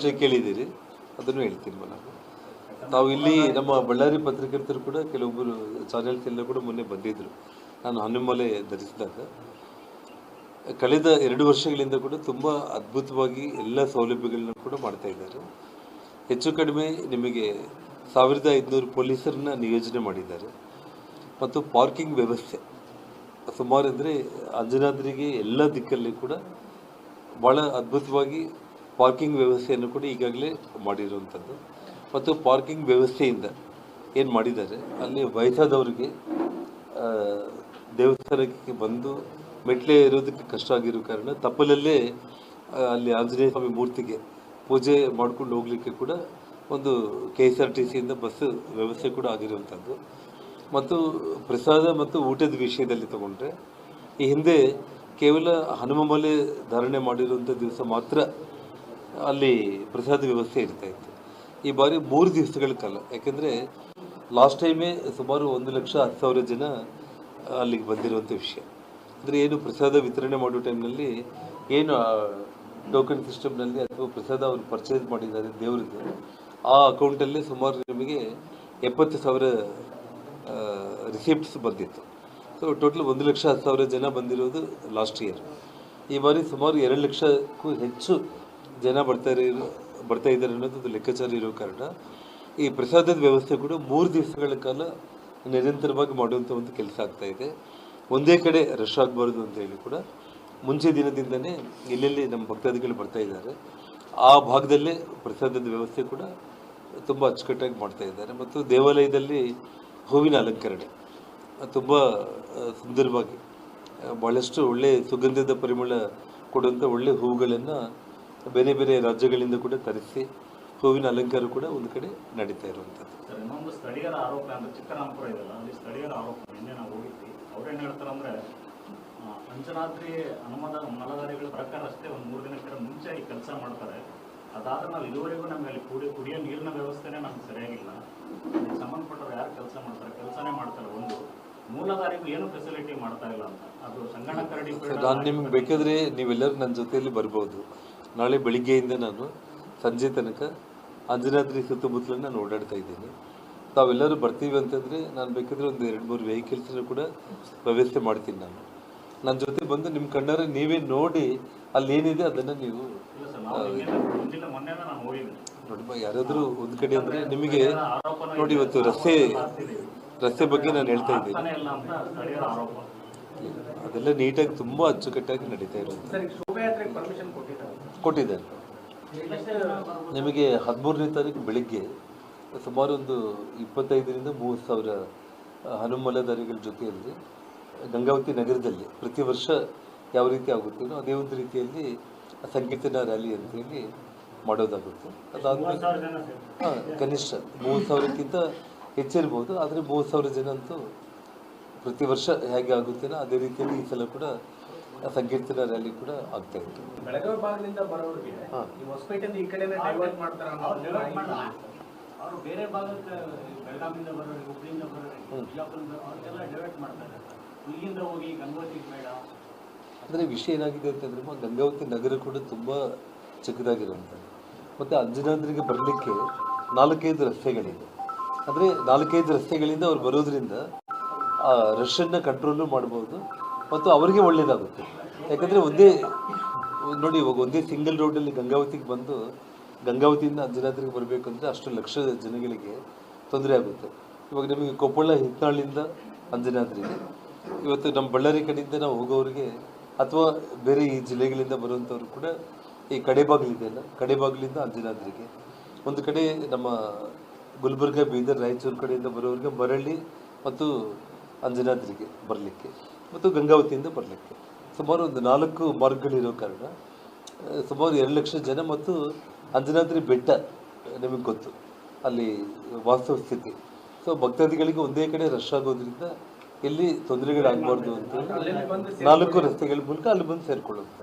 ಪ್ರಶ್ನೆ ಕೇಳಿದ್ದೀರಿ, ಅದನ್ನು ಹೇಳ್ತೀನಿ ನಾನು. ನಾವು ಇಲ್ಲಿ ನಮ್ಮ ಬಳ್ಳಾರಿ ಪತ್ರಕರ್ತರು ಕೂಡ ಕೆಲವೊಬ್ಬರು ಚಾನೆಲ್ಸ್ ಎಲ್ಲ ಕೂಡ ಮೊನ್ನೆ ಬಂದಿದ್ದರು. ನಾನು ಹನುಮಲೆ ಧರಿಸಿದಾಗ ಕಳೆದ 2 ವರ್ಷಗಳಿಂದ ಕೂಡ ತುಂಬ ಅದ್ಭುತವಾಗಿ ಎಲ್ಲ ಸೌಲಭ್ಯಗಳನ್ನ ಕೂಡ ಮಾಡ್ತಾ ಇದ್ದಾರೆ. ಹೆಚ್ಚು ಕಡಿಮೆ ನಿಮಗೆ 1500 ಪೊಲೀಸರನ್ನ ನಿಯೋಜನೆ ಮಾಡಿದ್ದಾರೆ. ಮತ್ತು ಪಾರ್ಕಿಂಗ್ ವ್ಯವಸ್ಥೆ ಸುಮಾರು ಅಂದರೆ ಅಂಜನಾದ್ರಿಗೆ ಎಲ್ಲ ದಿಕ್ಕಲ್ಲಿ ಕೂಡ ಭಾಳ ಅದ್ಭುತವಾಗಿ ಪಾರ್ಕಿಂಗ್ ವ್ಯವಸ್ಥೆಯನ್ನು ಕೂಡ ಈಗಾಗಲೇ ಮಾಡಿರುವಂಥದ್ದು. ಮತ್ತು ಪಾರ್ಕಿಂಗ್ ವ್ಯವಸ್ಥೆಯಿಂದ ಏನು ಮಾಡಿದ್ದಾರೆ, ಅಲ್ಲಿ ವಯಸ್ಸಾದವರಿಗೆ ದೇವಸ್ಥಾನಕ್ಕೆ ಬಂದು ಮೆಟ್ಲೆ ಇರೋದಕ್ಕೆ ಕಷ್ಟ ಆಗಿರೋ ಕಾರಣ ತಪ್ಪಲಲ್ಲೇ ಅಲ್ಲಿ ಆಂಜನೇಯ ಸ್ವಾಮಿ ಮೂರ್ತಿಗೆ ಪೂಜೆ ಮಾಡ್ಕೊಂಡು ಹೋಗಲಿಕ್ಕೆ ಕೂಡ ಒಂದು KSRTCಯಿಂದ ಬಸ್ ವ್ಯವಸ್ಥೆ ಕೂಡ ಆಗಿರುವಂಥದ್ದು. ಮತ್ತು ಪ್ರಸಾದ ಮತ್ತು ಊಟದ ವಿಷಯದಲ್ಲಿ ತಗೊಂಡ್ರೆ ಈ ಹಿಂದೆ ಕೇವಲ ಹನುಮಮಲೆ ಧಾರಣೆ ಮಾಡಿರುವಂಥ ದಿವಸ ಮಾತ್ರ ಅಲ್ಲಿ ಪ್ರಸಾದ ವ್ಯವಸ್ಥೆ ಇರ್ತಾಯಿತ್ತು. ಈ ಬಾರಿ 3 ದಿವಸಗಳ ಕಾಲ, ಯಾಕೆಂದರೆ ಲಾಸ್ಟ್ ಟೈಮೇ ಸುಮಾರು 1,10,000 ಜನ ಅಲ್ಲಿಗೆ ಬಂದಿರುವಂಥ ವಿಷಯ. ಅಂದರೆ ಏನು ಪ್ರಸಾದ ವಿತರಣೆ ಮಾಡೋ ಟೈಮ್ನಲ್ಲಿ ಏನು ಟೋಕನ್ ಸಿಸ್ಟಮ್ನಲ್ಲಿ ಅಥವಾ ಪ್ರಸಾದ ಅವರು ಪರ್ಚೇಸ್ ಮಾಡಿದ್ದಾರೆ ದೇವರದ್ದು, ಆ ಅಕೌಂಟಲ್ಲಿ ಸುಮಾರು ನಿಮಗೆ 70,000 ರಿಸಿಪ್ಟ್ಸ್ ಬಂದಿತ್ತು. ಸೊ ಟೋಟಲ್ 1,10,000 ಜನ ಬಂದಿರೋದು ಲಾಸ್ಟ್ ಇಯರ್. ಈ ಬಾರಿ ಸುಮಾರು 2 ಲಕ್ಷಕ್ಕೂ ಹೆಚ್ಚು ಜನ ಬರ್ತಾ ಇದ್ದಾರೆ ಅನ್ನೋದು ಲೆಕ್ಕಾಚಾರ ಇರೋ ಕಾರಣ ಈ ಪ್ರಸಾದದ ವ್ಯವಸ್ಥೆ ಕೂಡ 3 ದಿವಸಗಳ ಕಾಲ ನಿರಂತರವಾಗಿ ಮಾಡುವಂಥ ಒಂದು ಕೆಲಸ ಆಗ್ತಾಯಿದೆ. ಒಂದೇ ಕಡೆ ರಶ್ ಆಗಬಾರ್ದು ಅಂತ ಹೇಳಿ ಕೂಡ ಮುಂಚೆ ದಿನದಿಂದನೇ ಎಲ್ಲೆಲ್ಲಿ ನಮ್ಮ ಭಕ್ತಾದಿಗಳು ಬರ್ತಾ ಇದ್ದಾರೆ ಆ ಭಾಗದಲ್ಲೇ ಪ್ರಸಾದದ ವ್ಯವಸ್ಥೆ ಕೂಡ ತುಂಬ ಅಚ್ಚುಕಟ್ಟಾಗಿ ಮಾಡ್ತಾ ಇದ್ದಾರೆ. ಮತ್ತು ದೇವಾಲಯದಲ್ಲಿ ಹೂವಿನ ಅಲಂಕರಣೆ ತುಂಬ ಸುಂದರವಾಗಿ ಭಾಳಷ್ಟು ಒಳ್ಳೆಯ ಸುಗಂಧದ ಪರಿಮಳ ಕೊಡುವಂಥ ಒಳ್ಳೆಯ ಹೂವುಗಳನ್ನು ಬೇರೆ ಬೇರೆ ರಾಜ್ಯಗಳಿಂದ ಕೂಡ ತರಿಸಿ ಹೂವಿನ ಅಲಂಕಾರ ಕೂಡ ಒಂದು ಕಡೆ ನಡೀತಾ ಇರುವಂಥದ್ದು. ಇನ್ನೊಂದು ಸ್ಥಳೀಯರ ಆರೋಪ ಅಂದರೆ ಚಿಕ್ಕರಾಮಪುರ ಇದೆಲ್ಲ, ಅಲ್ಲಿ ಸ್ಥಳೀಯರ ಆರೋಪ ನಿನ್ನೆ ನಾವು ಹೋಗಿದ್ವಿ. ಅವ್ರೇನು ಹೇಳ್ತಾರೆ ಅಂದರೆ ಅಂಜನಾದ್ರಿ ಮಲದಾರಿಗಳ ಪ್ರಕಾರ ಅಷ್ಟೇ ಒಂದು 3 ದಿನಕ್ಕಿಂತ ಮುಂಚೆ ಈ ಕೆಲಸ ಮಾಡ್ತಾರೆ. ಅದಾದ್ರೆ ನಾವು ಇದುವರೆಗೂ ನಮಗೆ ಅಲ್ಲಿ ಕುಡಿಯೋ ನೀರಿನ ವ್ಯವಸ್ಥೆನೇ ನಮ್ಗೆ ಸರಿಯಾಗಿಲ್ಲ. ಅದಕ್ಕೆ ಸಂಬಂಧಪಟ್ಟವ್ರು ಯಾರು ಕೆಲಸ ಮಾಡ್ತಾರೆ, ಕೆಲಸನೇ ಮಾಡ್ತಾರೆ. ಒಂದು ಮೂಲದಾರಿಗೂ ಏನು ಫೆಸಿಲಿಟಿ ಮಾಡ್ತಾ ಇಲ್ಲ ಅಂತ ಅದು ಸಂಗಣ ಕರಡಿ. ನಾನು ನಿಮ್ಗೆ ಬೇಕಾದರೆ ನೀವೆಲ್ಲರೂ ನನ್ನ ಜೊತೆಯಲ್ಲಿ ಬರ್ಬೋದು. ನಾಳೆ ಬೆಳಿಗ್ಗೆಯಿಂದ ನಾನು ಸಂಜೆ ತನಕ ಅಂಜನಾದ್ರಿ ಸುತ್ತಮುತ್ತಲನ್ನು ನಾನು ಓಡಾಡ್ತಾ ಇದ್ದೀನಿ. ತಾವೆಲ್ಲರೂ ಬರ್ತೀವಿ ಅಂತಂದರೆ ನಾನು ಬೇಕಾದರೆ ಒಂದು 2-3 ವೆಹಿಕಲ್ಸನ್ನು ಕೂಡ ವ್ಯವಸ್ಥೆ ಮಾಡ್ತೀನಿ. ನನ್ನ ಜೊತೆ ಬಂದು ನಿಮ್ಮ ಕಣ್ಣಾರೆ ನೀವೇ ನೋಡಿ ಅಲ್ಲಿ ಏನಿದೆ ಅದನ್ನು ನೀವು ನೋಡಿ. ಯಾರಾದರೂ ಒಂದು ಕಡೆ ಅಂದರೆ ನಿಮಗೆ ನೋಡಿ, ಇವತ್ತು ರಸ್ತೆ ಬಗ್ಗೆ ನಾನು ಹೇಳ್ತಾ ಇದ್ದೀನಿ, ಅದೆಲ್ಲ ನೀಟಾಗಿ ತುಂಬ ಅಚ್ಚುಕಟ್ಟಾಗಿ ನಡೀತಾ ಇರೋದು. ಕೊಟ್ಟಿದ್ದಾರೆ. ನಿಮಗೆ 13ನೇ ತಾರೀಕು ಬೆಳಿಗ್ಗೆ ಸುಮಾರು ಒಂದು 25,000-30,000 ಹನುಮಲಧಾರಿಗಳ ಜೊತೆಯಲ್ಲಿ ಗಂಗಾವತಿ ನಗರದಲ್ಲಿ ಪ್ರತಿ ವರ್ಷ ಯಾವ ರೀತಿ ಆಗುತ್ತೇನೋ ಅದೇ ಒಂದು ರೀತಿಯಲ್ಲಿ ಸಂಕೀರ್ತನಾ ರ್ಯಾಲಿ ಅಂತೇಳಿ ಮಾಡೋದಾಗುತ್ತೆ. ಅದಾದಮೇಲೆ ಕನಿಷ್ಠ 30,000ಕ್ಕಿಂತ ಹೆಚ್ಚಿರ್ಬೋದು, ಆದರೆ 30,000 ಜನ ಅಂತೂ ಪ್ರತಿ ವರ್ಷ ಹೇಗೆ ಆಗುತ್ತೇನೋ ಅದೇ ರೀತಿಯಲ್ಲಿ ಈ ಸಲ ಕೂಡ ಸಂಕೀರ್ತನಾ ರ್ಯಾಲಿ ಕೂಡ ಆಗ್ತಾ ಇತ್ತು. ಬೆಳಗಾವಿ ಭಾಗದಿಂದ ಬರೋರಿಗೆ ಈ ಹೊಸಪೇಟೆಯಿಂದ ಈ ಕಡೆ ಡೈವರ್ಟ್ ಮಾಡ್ತಾರೆ. ಅವರು ಬೇರೆ ಭಾಗಕ್ಕೆ ಬೆಳಗಾವಿಯಿಂದ ಬರೋರಿಗೆ, ಹುಬ್ಬಳ್ಳಿಯಿಂದ ಬರೋರಿಗೆ, ಬಿಜಾಪುರದಿಂದ ಅವ್ರಿಗೆಲ್ಲ ಡೈವರ್ಟ್ ಮಾಡ್ತಾರೆ. ಇಲ್ಲಿಂದ ಹೋಗಿ ಗಂಗಾವತಿಗೆ ಬೇಡ. ಅಂದರೆ ವಿಷಯ ಏನಾಗಿದೆ ಅಂತಂದರೆ ಗಂಗಾವತಿ ನಗರ ಕೂಡ ತುಂಬ ಚಿಕ್ಕದಾಗಿರುವಂಥದ್ದು. ಮತ್ತು ಅಂಜನಾದ್ರಿಗೆ ಬರಲಿಕ್ಕೆ 4-5 ರಸ್ತೆಗಳಿದೆ. ಅಂದರೆ 4-5 ರಸ್ತೆಗಳಿಂದ ಅವ್ರು ಬರೋದ್ರಿಂದ ಆ ರಶನ್ನು ಕಂಟ್ರೋಲು ಮಾಡ್ಬೋದು ಮತ್ತು ಅವರಿಗೆ ಒಳ್ಳೆಯದಾಗುತ್ತೆ. ಯಾಕಂದರೆ ನೋಡಿ, ಇವಾಗ ಒಂದೇ ಸಿಂಗಲ್ ರೋಡಲ್ಲಿ ಗಂಗಾವತಿಗೆ ಬಂದು ಗಂಗಾವತಿಯಿಂದ ಅಂಜನಾದ್ರಿಗೆ ಬರಬೇಕಂದ್ರೆ ಅಷ್ಟು ಲಕ್ಷ ಜನಗಳಿಗೆ ತೊಂದರೆ ಆಗುತ್ತೆ. ಇವಾಗ ನಿಮಗೆ ಕೊಪ್ಪಳ ಹಿತ್ನಾಳಿಂದ ಅಂಜನಾದ್ರಿಗೆ, ಇವತ್ತು ನಮ್ಮ ಬಳ್ಳಾರಿ ಕಡೆಯಿಂದ ನಾವು ಹೋಗೋರಿಗೆ ಅಥವಾ ಬೇರೆ ಈ ಜಿಲ್ಲೆಗಳಿಂದ ಬರುವಂಥವ್ರು ಕೂಡ ಈ ಕಡೆಬಾಗಿಲಿದೆಯಲ್ಲ, ಕಡೆಬಾಗಿಲಿಂದ ಅಂಜನಾದ್ರಿಗೆ, ಒಂದು ಕಡೆ ನಮ್ಮ ಗುಲ್ಬರ್ಗ, ಬೀದರ್, ರಾಯಚೂರು ಕಡೆಯಿಂದ ಬರೋರಿಗೆ ಮರಳಿ ಮತ್ತು ಅಂಜನಾದ್ರಿಗೆ ಬರಲಿಕ್ಕೆ ಮತ್ತು ಗಂಗಾವತಿಯಿಂದ ಬರಲಿಕ್ಕೆ ಸುಮಾರು ಒಂದು 4 ಮಾರ್ಗಗಳಿರೋ ಕಾರಣ ಸುಮಾರು 2 ಲಕ್ಷ ಜನ. ಮತ್ತು ಅಂಜನಾದ್ರಿ ಬೆಟ್ಟ ನಿಮಗೆ ಗೊತ್ತು, ಅಲ್ಲಿ ವಾಸ್ತವ ಸ್ಥಿತಿ. ಸೊ ಭಕ್ತಾದಿಗಳಿಗೆ ಒಂದೇ ಕಡೆ ರಶ್ ಆಗೋದ್ರಿಂದ ಎಲ್ಲಿ ತೊಂದರೆಗಳಾಗಬಾರ್ದು ಅಂತೇಳಿ 4 ರಸ್ತೆಗಳ ಮೂಲಕ ಅಲ್ಲಿ ಬಂದು ಸೇರಿಕೊಳ್ಳುತ್ತೆ.